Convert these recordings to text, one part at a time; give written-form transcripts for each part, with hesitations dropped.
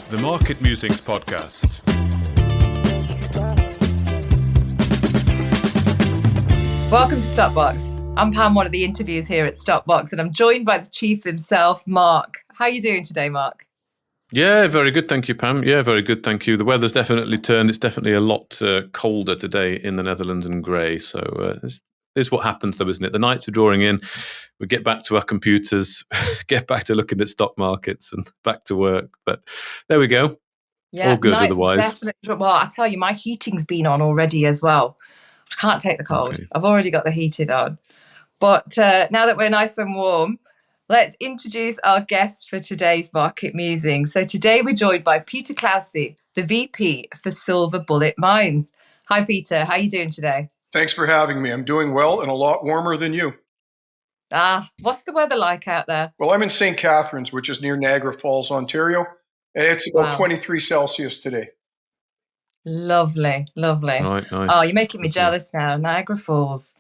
The Market Musings Podcast. Welcome to Stopbox. I'm Pam, one of the interviewers here at Stopbox, and I'm joined by the chief himself, Mark. How are you doing today, Mark? Yeah, very good. Thank you, Pam. Yeah, very good. Thank you. The weather's definitely turned. It's definitely a lot colder today in the Netherlands and grey. So this is what happens, though, isn't it? The nights are drawing in. We get back to our computers, get back to looking at stock markets and back to work. But there we go. Yeah, All good nights otherwise. definitely. Well, I tell you, my heating's been on already as well. I can't take the cold. Okay. I've already got the heated on. But now that we're nice and warm, let's introduce our guest for today's Market Musing. So today we're joined by Peter Clausi, the VP for Silver Bullet Mines. Hi, Peter. How are you doing today? Thanks for having me. I'm doing well and a lot warmer than you. What's the weather like out there? Well, I'm in St. Catharines, which is near Niagara Falls, Ontario, and it's about 23 Celsius today. Lovely, lovely. Right, nice. Oh, you're making me jealous now. Niagara Falls.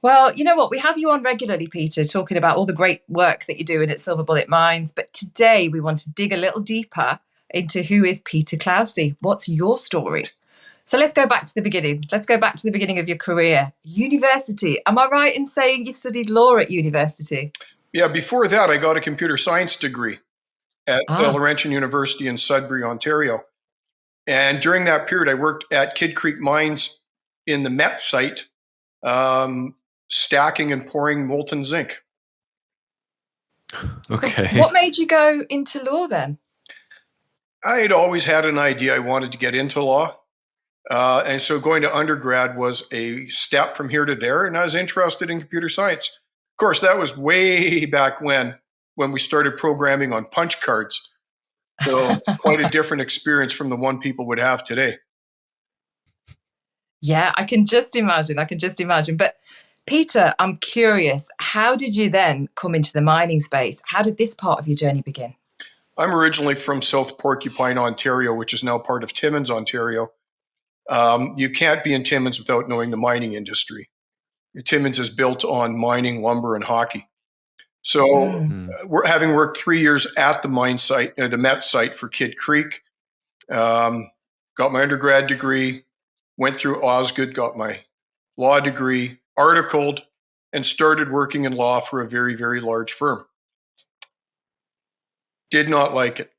Well, you know what? We have you on regularly, Peter, talking about all the great work that you're doing at Silver Bullet Mines. But today we want to dig a little deeper into who is Peter Clausi. What's your story? So let's go back to the beginning. Let's go back to the beginning of your career. University. Am I right in saying you studied law at university? Yeah, before that, I got a computer science degree at Laurentian University in Sudbury, Ontario. And during that period, I worked at Kidd Creek Mines in the Met site, stacking and pouring molten zinc. Okay. What made you go into law then? I had always had an idea I wanted to get into law. And so going to undergrad was a step from here to there, and I was interested in computer science. Of course, that was way back when we started programming on punch cards. So quite a different experience from the one people would have today. Yeah, I can just imagine. But Peter, I'm curious, how did you then come into the mining space? How did this part of your journey begin? I'm originally from South Porcupine, Ontario, which is now part of Timmins, Ontario. You can't be in Timmins without knowing the mining industry. Timmins is built on mining, lumber, and hockey. So we're having worked 3 years at the mine site, the Met site for Kidd Creek, got my undergrad degree, went through Osgoode, got my law degree, articled, and started working in law for a very, very large firm. Did not like it.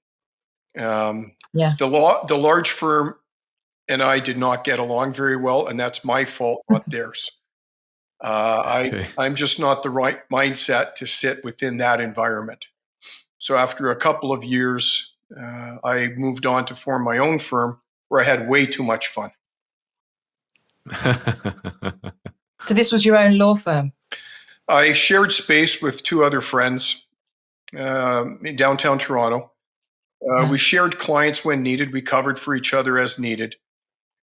The large firm and I did not get along very well, and that's my fault, not theirs. I'm just not the right mindset to sit within that environment. So after a couple of years, I moved on to form my own firm where I had way too much fun. So this was your own law firm? I shared space with two other friends in downtown Toronto. We shared clients when needed. We covered for each other as needed.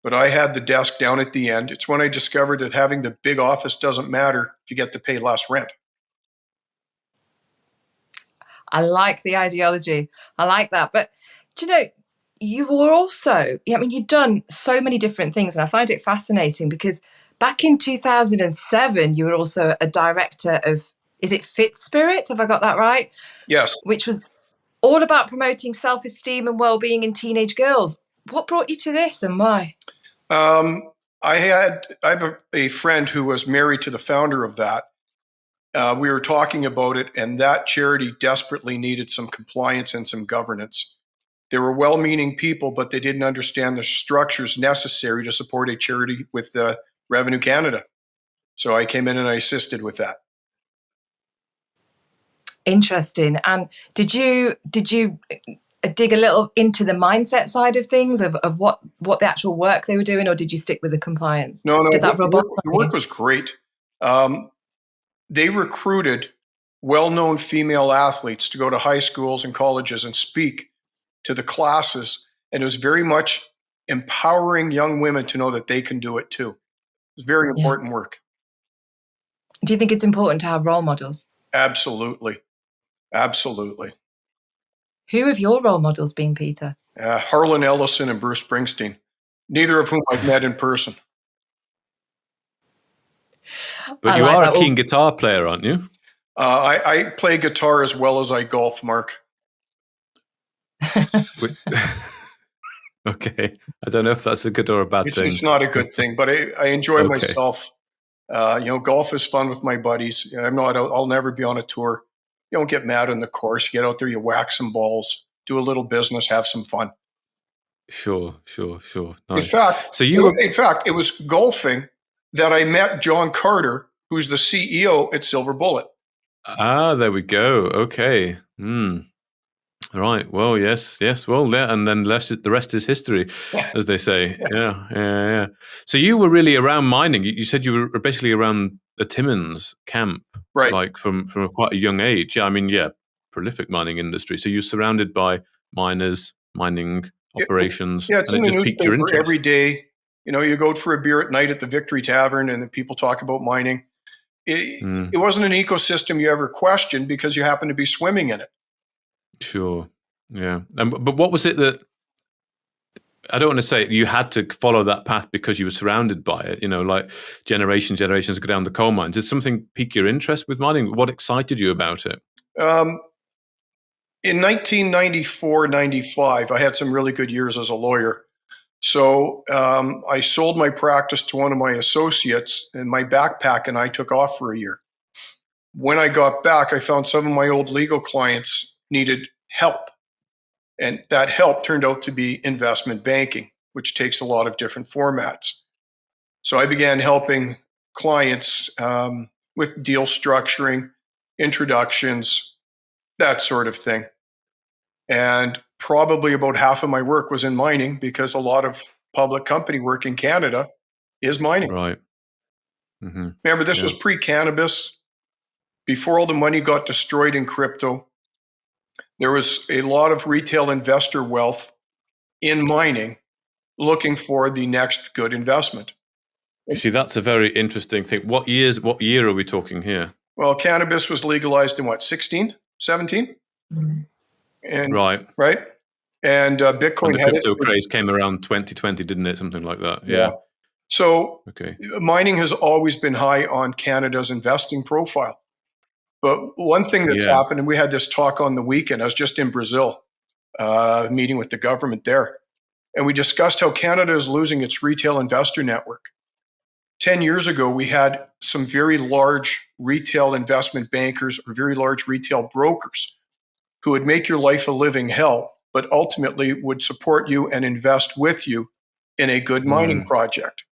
But I had the desk down at the end. It's when I discovered that having the big office doesn't matter if you get to pay less rent. I like the ideology. I like that. But do you know, you were also, you've done so many different things, and I find it fascinating because back in 2007, you were also a director of, is it Fit Spirit? Have I got that right? Yes. Which was all about promoting self-esteem and well-being in teenage girls. What brought you to this and why? I have a friend who was married to the founder of that. We were talking about it, and that charity desperately needed some compliance and some governance. They were well-meaning people, but they didn't understand the structures necessary to support a charity with Revenue Canada. So I came in and I assisted with that. Interesting. And did you dig a little into the mindset side of things of what the actual work they were doing, or did you stick with the compliance? No, did that the work was great. They recruited well-known female athletes to go to high schools and colleges and speak to the classes, and it was very much empowering young women to know that they can do it too. It was very important work. Do you think it's important to have role models? Absolutely. Who have your role models been, Peter? Harlan Ellison and Bruce Springsteen, neither of whom I've met in person. But you are a keen guitar player, aren't you? I play guitar as well as I golf, Mark. Wi- Okay. I don't know if that's a good or a bad thing. It's not a good thing, but I enjoy Okay. myself. Golf is fun with my buddies. I'll never be on a tour. You don't get mad on the course. You get out there, you whack some balls, do a little business, have some fun. Sure. In Nice. fact, So you were it was golfing that I met John Carter, who's the CEO at Silver Bullet. there we go. Okay. Right. Well, yes. Well, yeah, and then the rest is history, as they say. Yeah. So you were really around mining. You said you were basically around the Timmins camp, Right. like from quite a young age. Yeah, I mean, yeah, prolific mining industry. So you're surrounded by miners, mining operations, Yeah, it's and in it the just piqued your newspaper interest. every day. You go out for a beer at night at the Victory Tavern, and the people talk about mining. It wasn't an ecosystem you ever questioned because you happen to be swimming in it. Sure. Yeah. But what was it that, I don't want to say you had to follow that path because you were surrounded by it, like generations go down the coal mines. Did something pique your interest with mining? What excited you about it? In 1994, 95, I had some really good years as a lawyer. So I sold my practice to one of my associates, and my backpack and I took off for a year. When I got back, I found some of my old legal clients needed help. And that help turned out to be investment banking, which takes a lot of different formats. So I began helping clients with deal structuring, introductions, that sort of thing. And probably about half of my work was in mining because a lot of public company work in Canada is mining. Right. Mm-hmm. Remember, this was pre-cannabis, before all the money got destroyed in crypto. There was a lot of retail investor wealth in mining looking for the next good investment. See, that's a very interesting thing. What year are we talking here? Well, cannabis was legalized in what, 16, 17? And, Right. And Bitcoin And the had its crypto craze came around 2020, didn't it? Something like that. Yeah. So Okay. mining has always been high on Canada's investing profile. But one thing that's happened, and we had this talk on the weekend, I was just in Brazil, meeting with the government there, and we discussed how Canada is losing its retail investor network. 10 years ago, we had some very large retail investment bankers or very large retail brokers who would make your life a living hell, but ultimately would support you and invest with you in a good mining project.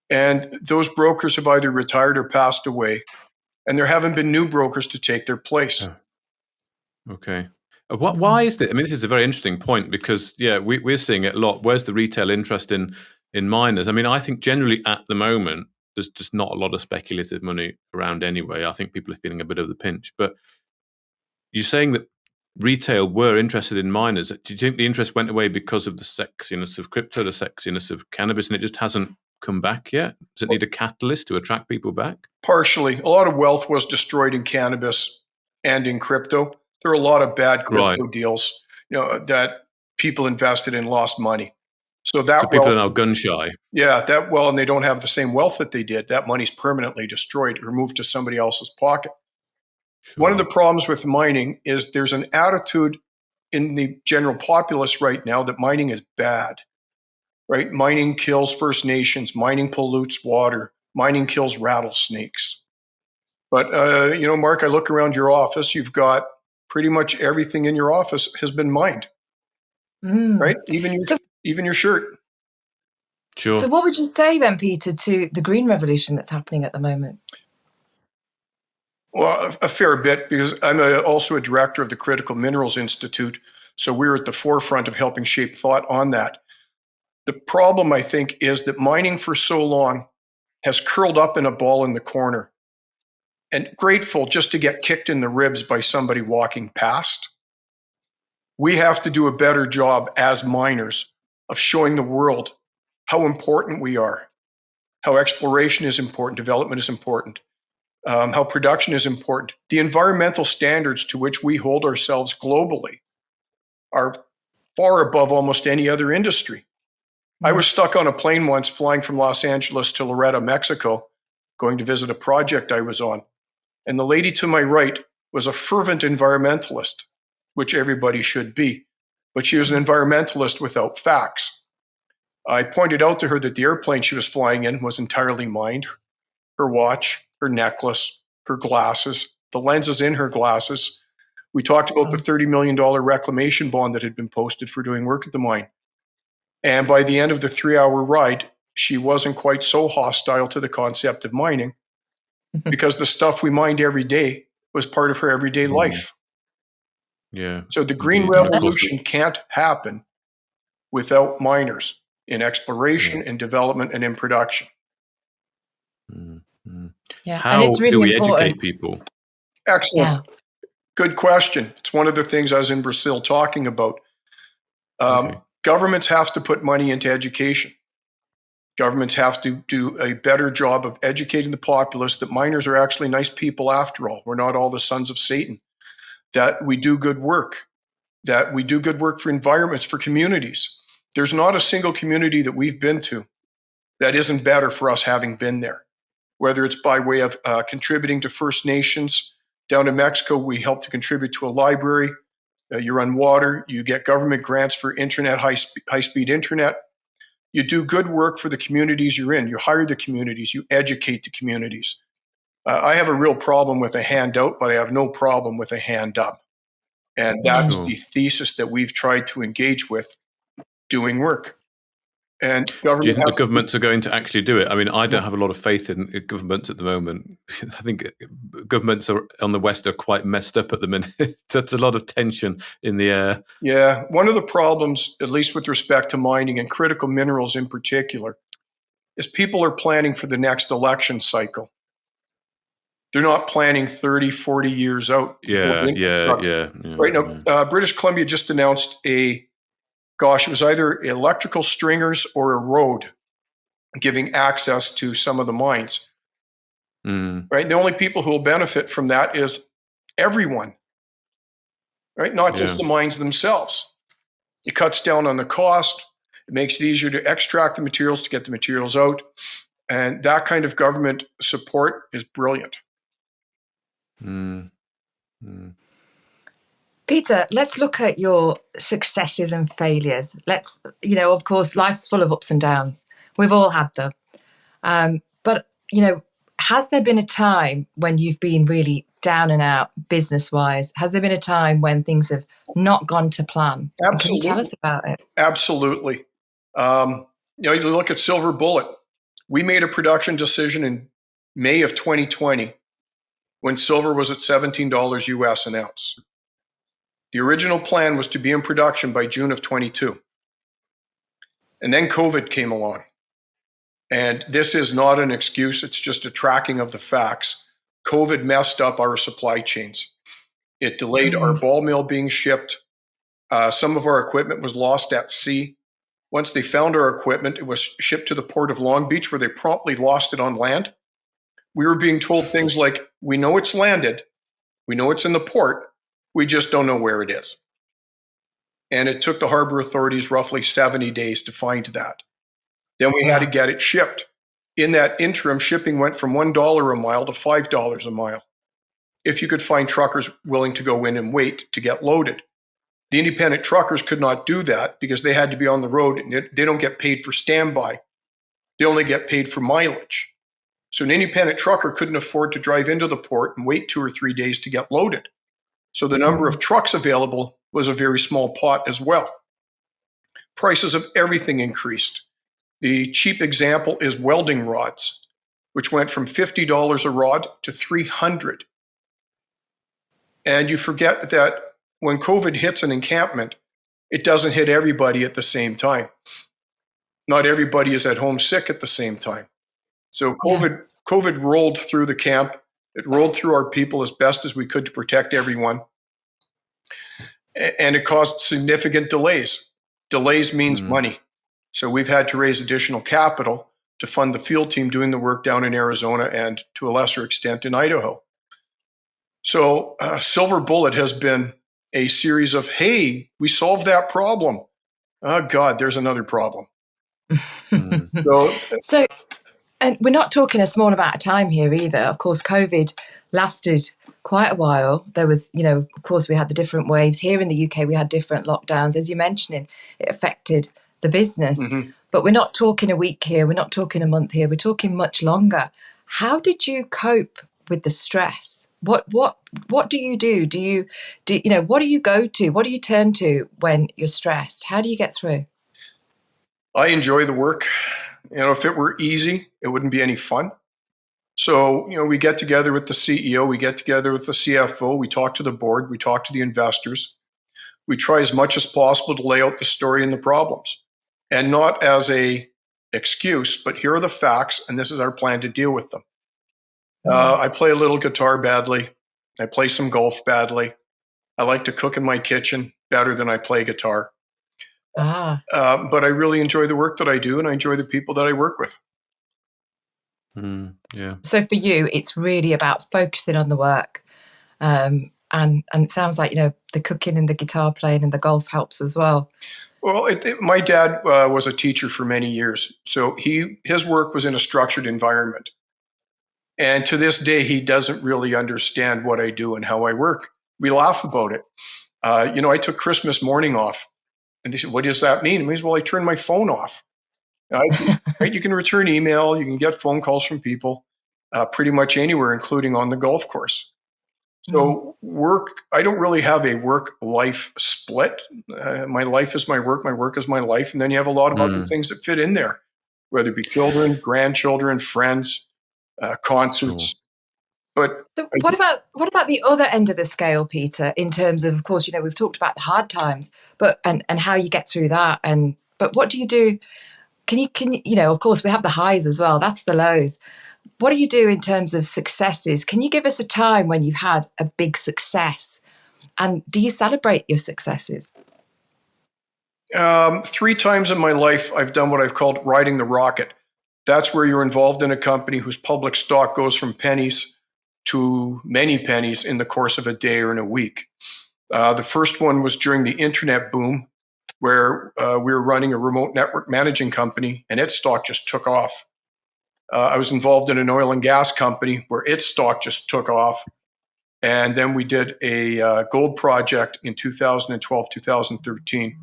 And those brokers have either retired or passed away, and there haven't been new brokers to take their place. Okay. Why is that? I mean, this is a very interesting point because, we're seeing it a lot. Where's the retail interest in miners? I mean, I think generally at the moment, there's just not a lot of speculative money around anyway. I think people are feeling a bit of the pinch. But you're saying that retail were interested in miners. Do you think the interest went away because of the sexiness of crypto, the sexiness of cannabis, and it just hasn't come back yet? Does it need a catalyst to attract people back? Partially. A lot of wealth was destroyed in cannabis and in crypto. There are a lot of bad crypto deals, that people invested in, lost money. So people are now gun shy. Yeah, and they don't have the same wealth that they did. That money's permanently destroyed or moved to somebody else's pocket. Sure. One of the problems with mining is there's an attitude in the general populace right now that mining is bad, right? Mining kills First Nations, mining pollutes water, mining kills rattlesnakes. But, Mark, I look around your office, you've got pretty much everything in your office has been mined, right? Even your shirt. Sure. So what would you say then, Peter, to the green revolution that's happening at the moment? Well, a fair bit, because I'm also a director of the Critical Minerals Institute. So we're at the forefront of helping shape thought on that. The problem, I think, is that mining for so long has curled up in a ball in the corner and grateful just to get kicked in the ribs by somebody walking past. We have to do a better job as miners of showing the world how important we are, how exploration is important, development is important, how production is important. The environmental standards to which we hold ourselves globally are far above almost any other industry. I was stuck on a plane once flying from Los Angeles to Loreto, Mexico, going to visit a project I was on. And the lady to my right was a fervent environmentalist, which everybody should be. but she was an environmentalist without facts. I pointed out to her that the airplane she was flying in was entirely mined. Her watch, her necklace, her glasses, the lenses in her glasses. We talked about the $30 million reclamation bond that had been posted for doing work at the mine. And by the end of the 3-hour ride, she wasn't quite so hostile to the concept of mining because the stuff we mined every day was part of her everyday life. Yeah. So the green Indeed. revolution can't happen without miners in exploration, in development, and in production. Yeah, How and it's really do we important. educate people? Excellent. Yeah. Good question. It's one of the things I was in Brazil talking about. Governments have to put money into education. Governments have to do a better job of educating the populace that miners are actually nice people after all. We're not all the sons of Satan. That we do good work. That we do good work for environments, for communities. There's not a single community that we've been to that isn't better for us having been there. Whether it's by way of contributing to First Nations. Down in Mexico, we help to contribute to a library. You run water. You get government grants for internet, high-speed internet. You do good work for the communities you're in. You hire the communities. You educate the communities. I have a real problem with a handout, but I have no problem with a hand up. And that's the thesis that we've tried to engage with doing work. And government do you think the governments are going to actually do it? I mean, I don't have a lot of faith in governments at the moment. I think governments on the West are quite messed up at the minute. There's a lot of tension in the air. Yeah. One of the problems, at least with respect to mining and critical minerals in particular, is people are planning for the next election cycle. They're not planning 30, 40 years out. Yeah. Right now, British Columbia just announced it was either electrical stringers or a road giving access to some of the mines. Right? The only people who will benefit from that is everyone, right? Not just the mines themselves. It cuts down on the cost. It makes it easier to extract the materials, to get the materials out. And that kind of government support is brilliant. Peter, let's look at your successes and failures. Of course, life's full of ups and downs. We've all had them. But, has there been a time when you've been really down and out business-wise? Has there been a time when things have not gone to plan? Absolutely. Can you tell us about it? Absolutely. You look at Silver Bullet. We made a production decision in May of 2020 when silver was at $17 US an ounce. The original plan was to be in production by June of 22. And then COVID came along. And this is not an excuse. It's just a tracking of the facts. COVID messed up our supply chains. It delayed our ball mill being shipped. Some of our equipment was lost at sea. Once they found our equipment, it was shipped to the port of Long Beach, where they promptly lost it on land. We were being told things like, we know it's landed. We know it's in the port. We just don't know where it is. And it took the harbor authorities roughly 70 days to find that. Then we had to get it shipped. In that interim, shipping went from $1 a mile to $5 a mile. If you could find truckers willing to go in and wait to get loaded. The independent truckers could not do that because they had to be on the road, and they don't get paid for standby. They only get paid for mileage. So an independent trucker couldn't afford to drive into the port and wait 2 or 3 days to get loaded. So the number of trucks available was a very small pot as well. Prices of everything increased. The cheap example is welding rods, which went from $50 a rod to $300. And you forget that when COVID hits an encampment, it doesn't hit everybody at the same time. Not everybody is at home sick at the same time. So COVID rolled through the camp. It rolled through our people as best as we could to protect everyone. And it caused significant delays. Delays means money. So we've had to raise additional capital to fund the field team doing the work down in Arizona and to a lesser extent in Idaho. So Silver Bullet has been a series of, hey, we solved that problem. Oh, God, there's another problem. So, and we're not talking a small amount of time here either. Of course, COVID lasted quite a while. There was, of course, we had the different waves. Here in the UK, we had different lockdowns. As you're mentioning, it affected the business. Mm-hmm. But we're not talking a week here. We're not talking a month here. We're talking much longer. How did you cope with the stress? What do you do? What do you go to? What do you turn to when you're stressed? How do you get through? I enjoy the work. If it were easy, it wouldn't be any fun. So, we get together with the CEO, we get together with the CFO, we talk to the board, we talk to the investors. We try as much as possible to lay out the story and the problems, and not as a excuse, but here are the facts, and this is our plan to deal with them. I play a little guitar badly. I play some golf badly. I like to cook in my kitchen better than I play guitar. But I really enjoy the work that I do, and I enjoy the people that I work with. Yeah. So for you, it's really about focusing on the work. And it sounds like, the cooking and the guitar playing and the golf helps as well. Well, my dad was a teacher for many years. So his work was in a structured environment. And to this day, he doesn't really understand what I do and how I work. We laugh about it. I took Christmas morning off. And they said, what does that mean? It means, well, I turned my phone off. Right? You can return email. You can get phone calls from people pretty much anywhere, including on the golf course. So work, I don't really have a work-life split. My life is my work is my life. And then you have a lot of other things that fit in there, whether it be children, grandchildren, friends, concerts. But so what about the other end of the scale, Peter, in terms of course, we've talked about the hard times, but and how you get through that. But what do you do? Can you, of course, we have the highs as well. That's the lows. What do you do in terms of successes? Can you give us a time when you've had a big success? And do you celebrate your successes? 3 times in my life, I've done what I've called riding the rocket. That's where you're involved in a company whose public stock goes from pennies to many pennies in the course of a day or in a week. The first one was during the internet boom, where we were running a remote network managing company, and its stock just took off. I was involved in an oil and gas company where its stock just took off. And then we did a gold project in 2012, 2013,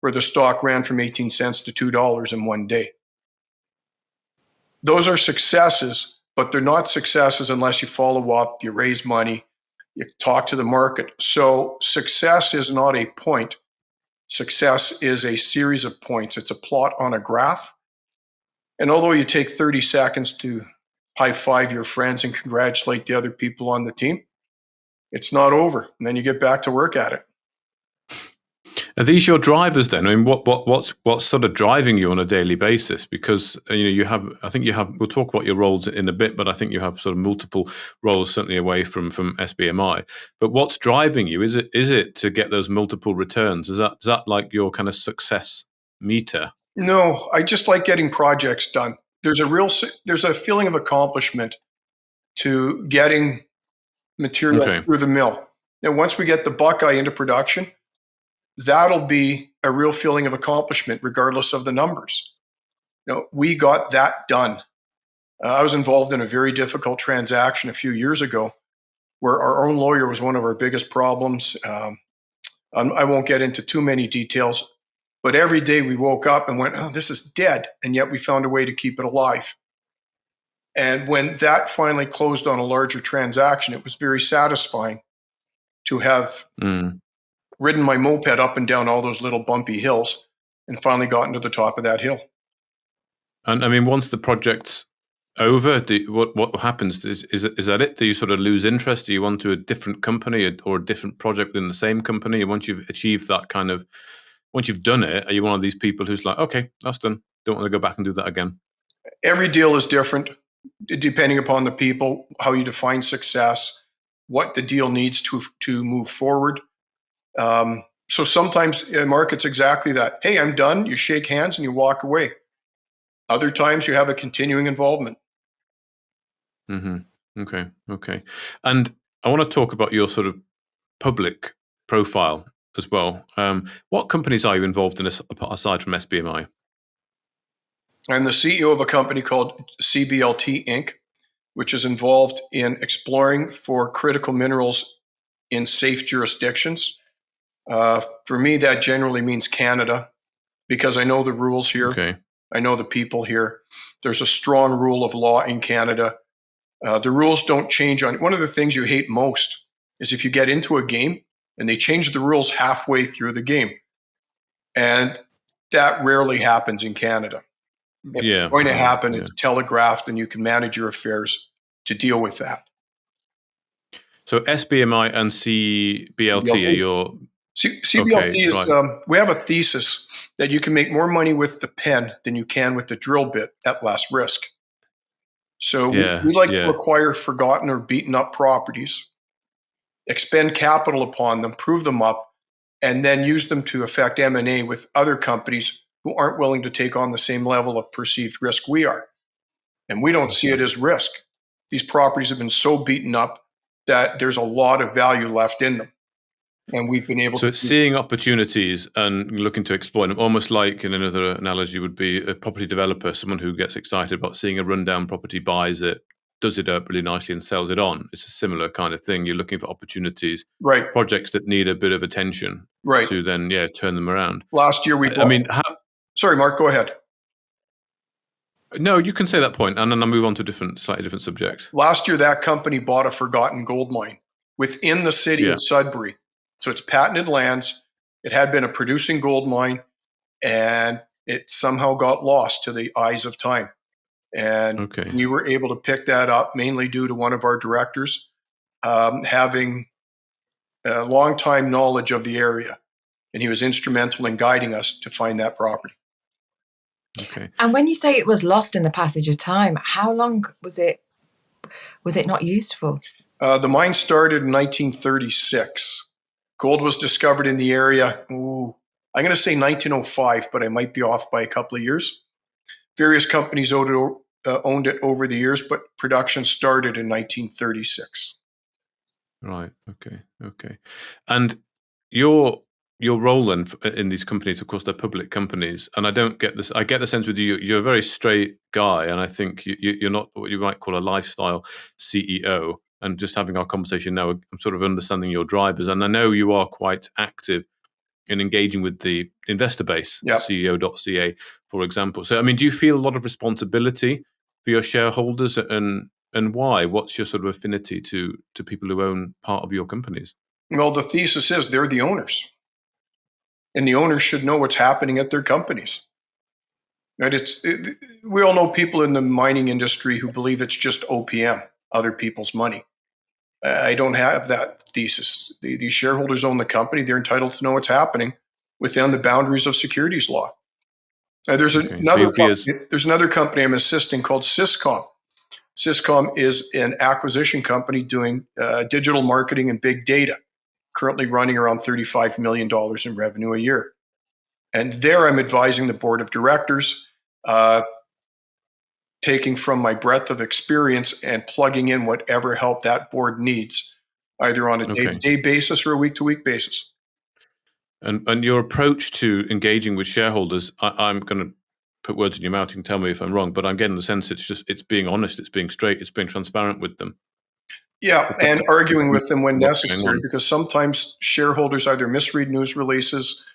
where the stock ran from 18 cents to $2 in one day. Those are successes, but they're not successes unless you follow up, you raise money, you talk to the market. So success is not a point. Success is a series of points. It's a plot on a graph. And although you take 30 seconds to high five your friends and congratulate the other people on the team, it's not over. And then you get back to work at it. Are these your drivers then? I mean, what's sort of driving you on a daily basis? Because you have, we'll talk about your roles in a bit, but I think you have sort of multiple roles, certainly away from SBMI. But what's driving you? Is it to get those multiple returns? Is that like your kind of success meter? No, I just like getting projects done. There's a feeling of accomplishment to getting material through the mill. And once we get the Buckeye into production, that'll be a real feeling of accomplishment, regardless of the numbers. We got that done. I was involved in a very difficult transaction a few years ago where our own lawyer was one of our biggest problems. I won't get into too many details, but every day we woke up and went, oh, this is dead. And yet we found a way to keep it alive. And when that finally closed on a larger transaction, it was very satisfying to have ridden my moped up and down all those little bumpy hills and finally gotten to the top of that hill. And I mean, once the project's over, what happens? Is that it? Do you sort of lose interest? Do you want to a different company or a different project within the same company? And once you've achieved that once you've done it, are you one of these people who's like, okay, that's done, don't want to go back and do that again? Every deal is different, depending upon the people, how you define success, what the deal needs to move forward. So sometimes the market's exactly that. Hey, I'm done. You shake hands and you walk away. Other times you have a continuing involvement. Okay. And I want to talk about your sort of public profile as well. What companies are you involved in aside from SBMI? I'm the CEO of a company called CBLT Inc. which is involved in exploring for critical minerals in safe jurisdictions. For me, that generally means Canada, because I know the rules here. Okay. I know the people here. There's a strong rule of law in Canada. The rules don't change on. One of the things you hate most is if you get into a game and they change the rules halfway through the game. And that rarely happens in Canada. If it's going to happen, it's telegraphed and you can manage your affairs to deal with that. So SBMI and CBLT are your... CBLT is, we have a thesis that you can make more money with the pen than you can with the drill bit at less risk. So we like to acquire forgotten or beaten up properties, expend capital upon them, prove them up, and then use them to affect M&A with other companies who aren't willing to take on the same level of perceived risk we are. And we don't see it as risk. These properties have been so beaten up that there's a lot of value left in them. And we've been able to... So it's seeing opportunities and looking to exploit them, almost like, in another analogy would be a property developer, someone who gets excited about seeing a rundown property, buys it, does it up really nicely and sells it on. It's a similar kind of thing. You're looking for opportunities, projects that need a bit of attention to then, turn them around. Last year we bought... Sorry, Mark, go ahead. No, you can say that point, and then I'll move on to slightly different subject. Last year, that company bought a forgotten gold mine within the city of Sudbury. So it's patented lands. It had been a producing gold mine, and it somehow got lost to the eyes of time. And we were able to pick that up, mainly due to one of our directors having a long time knowledge of the area. And he was instrumental in guiding us to find that property. Okay. And when you say it was lost in the passage of time, how long was it not used for? The mine started in 1936. Gold was discovered in the area, I'm going to say 1905, but I might be off by a couple of years. Various companies owned it over the years, but production started in 1936. Right. Okay. And your role then in these companies, of course, they're public companies, and I don't get this. I get the sense with you, you're a very straight guy, and I think you're not what you might call a lifestyle CEO. And just having our conversation now, I'm sort of understanding your drivers, and I know you are quite active in engaging with the investor base, CEO.ca, for example. So, I mean, do you feel a lot of responsibility for your shareholders, and why? What's your sort of affinity to people who own part of your companies? Well, the thesis is they're the owners. And the owners should know what's happening at their companies. Right? We all know people in the mining industry who believe it's just OPM, other people's money. I don't have that thesis. These shareholders own the company. They're entitled to know what's happening within the boundaries of securities law. There's another company I'm assisting called Syscom. Syscom is an acquisition company doing digital marketing and big data, currently running around $35 million in revenue a year. And there I'm advising the board of directors, taking from my breadth of experience and plugging in whatever help that board needs, either on a day-to-day basis or a week-to-week basis. And your approach to engaging with shareholders, I'm going to put words in your mouth. You can tell me if I'm wrong, but I'm getting the sense it's being honest, it's being straight, it's being transparent with them. Yeah, and arguing with them when necessary, because sometimes shareholders either misread news releases,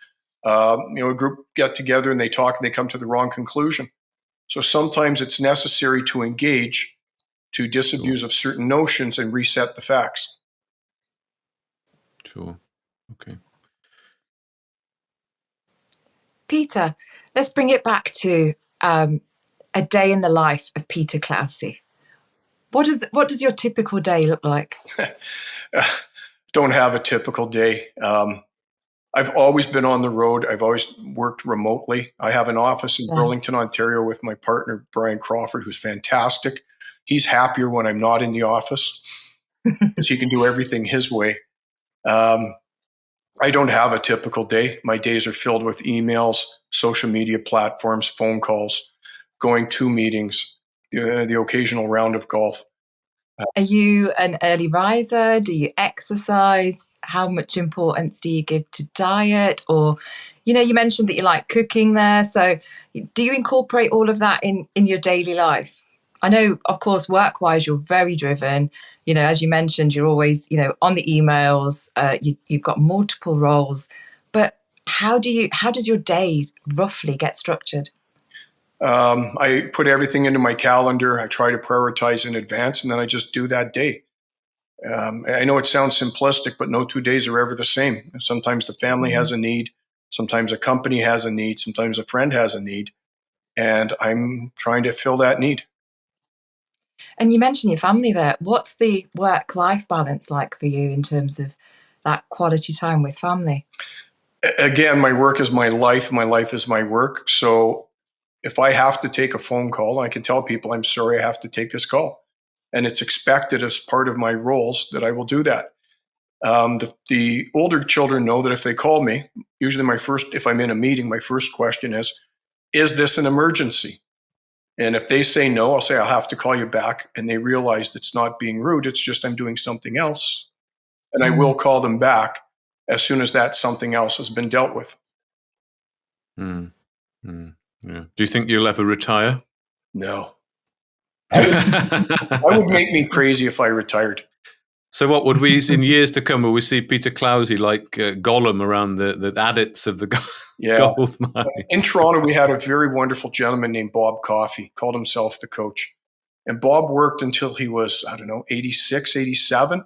a group get together and they talk and they come to the wrong conclusion. So sometimes it's necessary to engage, to disabuse of certain notions and reset the facts. Sure. Okay. Peter, let's bring it back to a day in the life of Peter Clausi. What does your typical day look like? Don't have a typical day. I've always been on the road. I've always worked remotely. I have an office in Burlington, Ontario with my partner, Brian Crawford, who's fantastic. He's happier when I'm not in the office because he can do everything his way. I don't have a typical day. My days are filled with emails, social media platforms, phone calls, going to meetings, the occasional round of golf. Are you an early riser? Do you exercise? How much importance do you give to diet? Or, you mentioned that you like cooking there. So do you incorporate all of that in your daily life? I know, of course, work-wise, you're very driven. As you mentioned, you're always, on the emails. You've got multiple roles, but how does your day roughly get structured? I put everything into my calendar. I try to prioritize in advance, and then I just do that day. I know it sounds simplistic, but no 2 days are ever the same. Sometimes the family has a need. Sometimes a company has a need. Sometimes a friend has a need. And I'm trying to fill that need. And you mentioned your family there. What's the work-life balance like for you in terms of that quality time with family? Again, my work is my life. My life is my work. So if I have to take a phone call, I can tell people, I'm sorry, I have to take this call. And it's expected as part of my roles that I will do that. The older children know that if they call me, usually if I'm in a meeting, my first question is this an emergency? And if they say no, I'll say, I'll have to call you back. And they realize it's not being rude. It's just I'm doing something else. And I will call them back as soon as that something else has been dealt with. Yeah. Do you think you'll ever retire? No. That would make me crazy if I retired. So what would we, in years to come, will we see Peter Clausi like Gollum around the adits of the gold mine? In Toronto, we had a very wonderful gentleman named Bob Coffey, called himself the coach. And Bob worked until he was, 86, 87,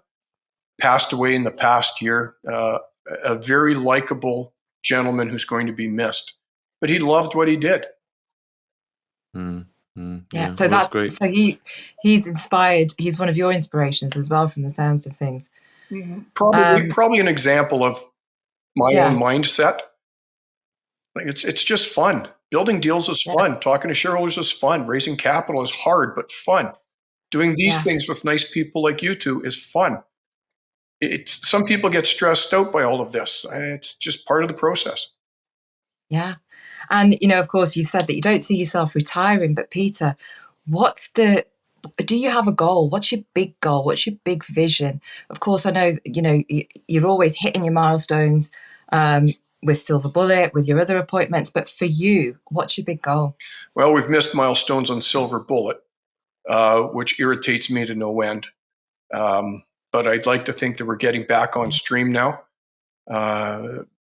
passed away in the past year. A very likable gentleman who's going to be missed. But he loved what he did. Yeah, so that's great. So he's inspired. He's one of your inspirations as well, from the sounds of things. Probably an example of my own mindset. Like it's just fun. Building deals is fun. Talking to shareholders is fun. Raising capital is hard but fun. Doing these things with nice people like you two is fun. Some people get stressed out by all of this. It's just part of the process. Yeah. And, of course, you said that you don't see yourself retiring, but Peter, do you have a goal? What's your big goal? What's your big vision? Of course, I know, you're always hitting your milestones with Silver Bullet, with your other appointments, but for you, what's your big goal? Well, we've missed milestones on Silver Bullet, which irritates me to no end. But I'd like to think that we're getting back on stream now.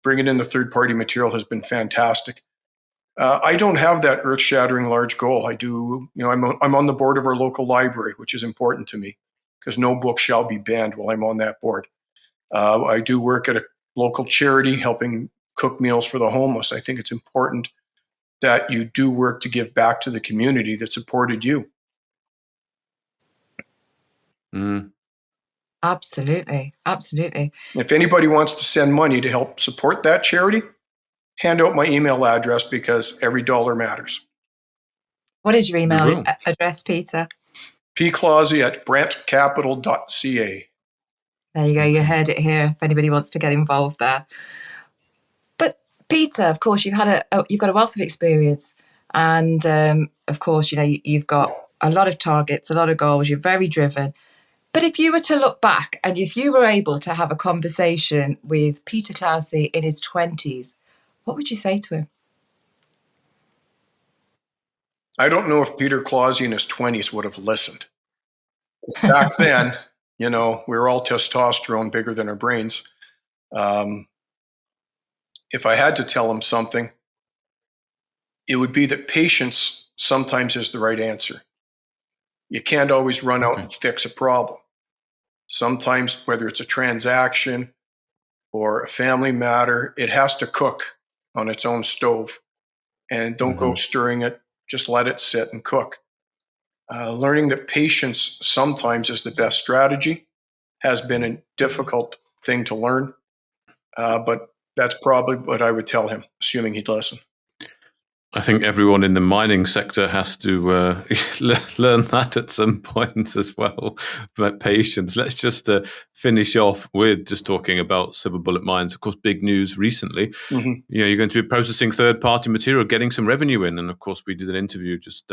Bringing in the third-party material has been fantastic. I don't have that earth-shattering large goal. I do, I'm on the board of our local library, which is important to me because no book shall be banned while I'm on that board. I do work at a local charity helping cook meals for the homeless. I think it's important that you do work to give back to the community that supported you. Absolutely. Absolutely. If anybody wants to send money to help support that charity, hand out my email address because every dollar matters. What is your email address, Peter? pclausi@brentcapital.ca. There you go. You heard it here. If anybody wants to get involved there. But Peter, of course, you've got a wealth of experience, and of course, you've got a lot of targets, a lot of goals. You're very driven. But if you were to look back and if you were able to have a conversation with Peter Clausi in his 20s, what would you say to him? I don't know if Peter Clausi in his 20s would have listened. Back then, we were all testosterone, bigger than our brains. If I had to tell him something, it would be that patience sometimes is the right answer. You can't always run out and fix a problem. Sometimes, whether it's a transaction or a family matter, it has to cook on its own stove. And don't go stirring it, just let it sit and cook. Learning that patience sometimes is the best strategy has been a difficult thing to learn, but that's probably what I would tell him, assuming he'd listen. I think everyone in the mining sector has to learn that at some point as well. But patience. Let's just finish off with just talking about Silver Bullet Mines. Of course, big news recently. You're going to be processing third-party material, getting some revenue in, and of course, we did an interview just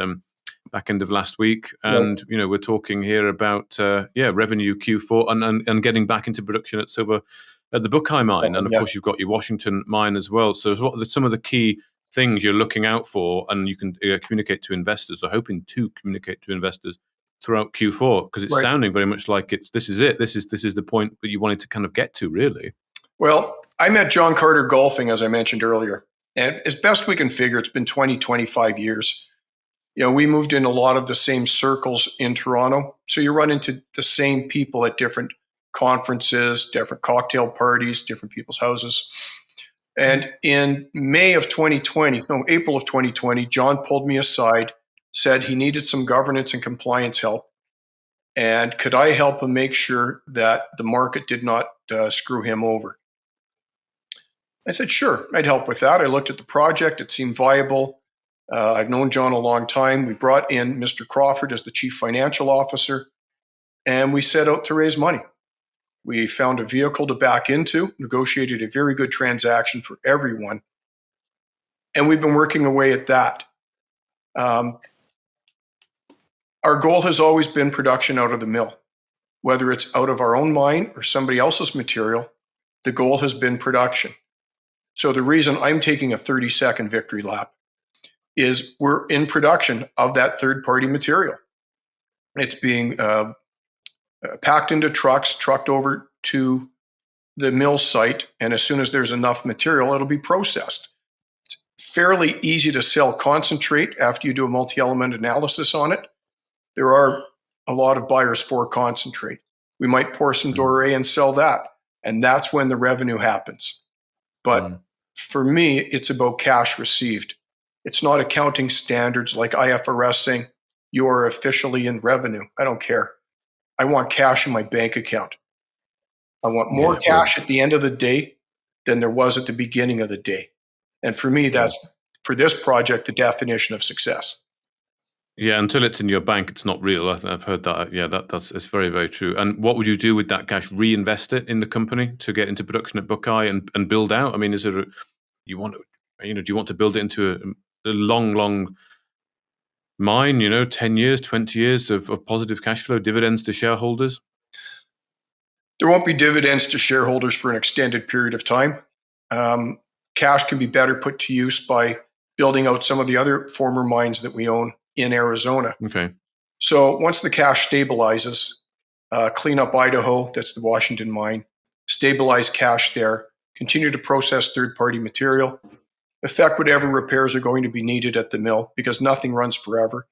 back end of last week, and we're talking here about revenue Q4 and getting back into production at the Buckeye mine, and of course, you've got your Washington mine as well. So, what are some of the key things you're looking out for, and you can communicate to investors, or hoping to communicate to investors throughout Q4? Because it's sounding very much like this is it. This is the point that you wanted to kind of get to, really. Well, I met John Carter golfing, as I mentioned earlier. And as best we can figure, it's been 20, 25 years. We moved in a lot of the same circles in Toronto. So you run into the same people at different conferences, different cocktail parties, different people's houses. And in April of 2020, John pulled me aside, said he needed some governance and compliance help. And could I help him make sure that the market did not screw him over? I said, sure, I'd help with that. I looked at the project. It seemed viable. I've known John a long time. We brought in Mr. Crawford as the chief financial officer, and we set out to raise money. We found a vehicle to back into, negotiated a very good transaction for everyone, and we've been working away at that. Our goal has always been production out of the mill. Whether it's out of our own mine or somebody else's material, the goal has been production. So the reason I'm taking a 30-second victory lap is we're in production of that third-party material. It's being packed into trucks, trucked over to the mill site, and as soon as there's enough material, it'll be processed. It's fairly easy to sell concentrate after you do a multi-element analysis on it. There are a lot of buyers for concentrate. We might pour some doré and sell that, and that's when the revenue happens. But for me, it's about cash received. It's not accounting standards like IFRS saying you are officially in revenue. I don't care. I want cash in my bank account. I want more cash at the end of the day than there was at the beginning of the day. And for me, that's, for this project, the definition of success. Yeah, until it's in your bank, it's not real. I've heard that. Yeah, it's very, very true. And what would you do with that cash? Reinvest it in the company to get into production at Buckeye and build out? I mean, do you want to build it into a long mine, 10 years, 20 years of positive cash flow, dividends to shareholders? There won't be dividends to shareholders for an extended period of time. Cash can be better put to use by building out some of the other former mines that we own in Arizona. Okay. So once the cash stabilizes, clean up Idaho, that's the Washington mine, stabilize cash there, continue to process third-party material, effect whatever repairs are going to be needed at the mill, because nothing runs forever.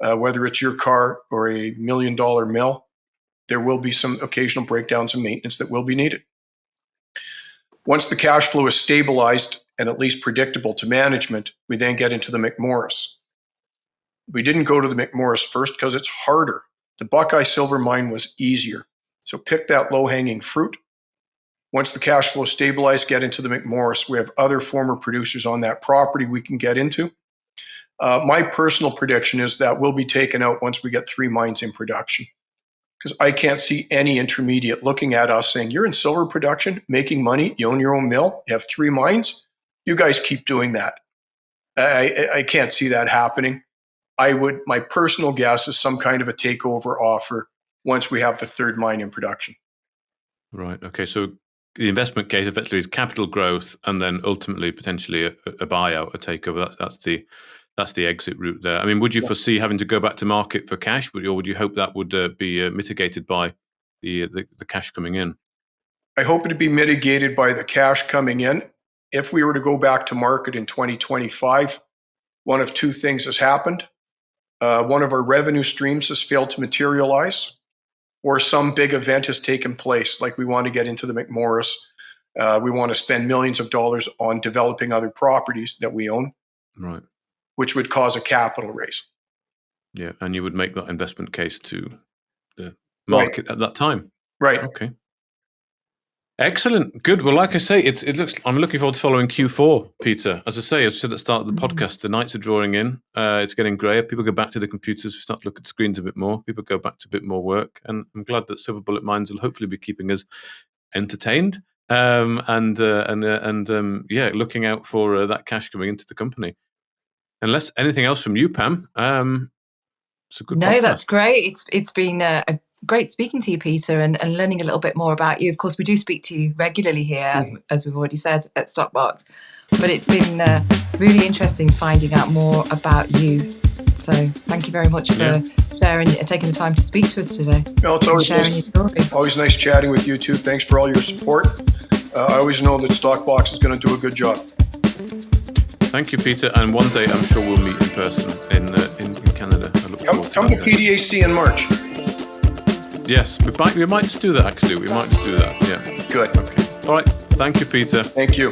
Whether it's your car or $1 million mill, there will be some occasional breakdowns and maintenance that will be needed. Once the cash flow is stabilized and at least predictable to management, we then get into the McMorris. We didn't go to the McMorris first because it's harder. The Buckeye Silver Mine was easier. So pick that low-hanging fruit. Once the cash flow stabilized, get into the McMorris. We have other former producers on that property we can get into. My personal prediction is that will be taken out once we get 3 mines in production, because I can't see any intermediate looking at us saying, you're in silver production, making money, you own your own mill, you have 3 mines, you guys keep doing that. I can't see that happening. My personal guess is some kind of a takeover offer once we have the 3rd mine in production. Right. Okay. So the investment case effectively is capital growth, and then ultimately potentially a buyout, a takeover. That's the exit route there. I mean, would you foresee having to go back to market for cash, or would you hope that would be mitigated by the cash coming in? I hope it to be mitigated by the cash coming in. If we were to go back to market in 2025, one of 2 things has happened. One of our revenue streams has failed to materialize, or some big event has taken place, like we want to get into the McMorris. We want to spend millions of dollars on developing other properties that we own, right, which would cause a capital raise. Yeah, and you would make that investment case to the market at that time. Right. Okay. Excellent. Good. Well, like I say, I'm looking forward to following Q4, Peter. As I said at the start of the podcast, the nights are drawing in. It's getting grayer. People go back to the computers. We start to look at screens a bit more. People go back to a bit more work. And I'm glad that Silver Bullet Mines will hopefully be keeping us entertained and looking out for that cash coming into the company. Unless anything else from you, Pam, it's a good podcast. No, that's great. It's been a great speaking to you, Peter, and learning a little bit more about you. Of course, we do speak to you regularly here, as we've already said, at Stockbox. But but it's been really interesting finding out more about you. So thank you very much for sharing, taking the time to speak to us today. Well, it's always sharing your story. Always nice chatting with you too. Thanks for all your support. I always know that Stockbox is going to do a good job. Thank you, Peter. And one day I'm sure we'll meet in person in Canada. I look forward Come to PDAC in March. Yes, we might just do that actually. We might just do that. Yeah. Good. Okay. All right. Thank you, Peter. Thank you.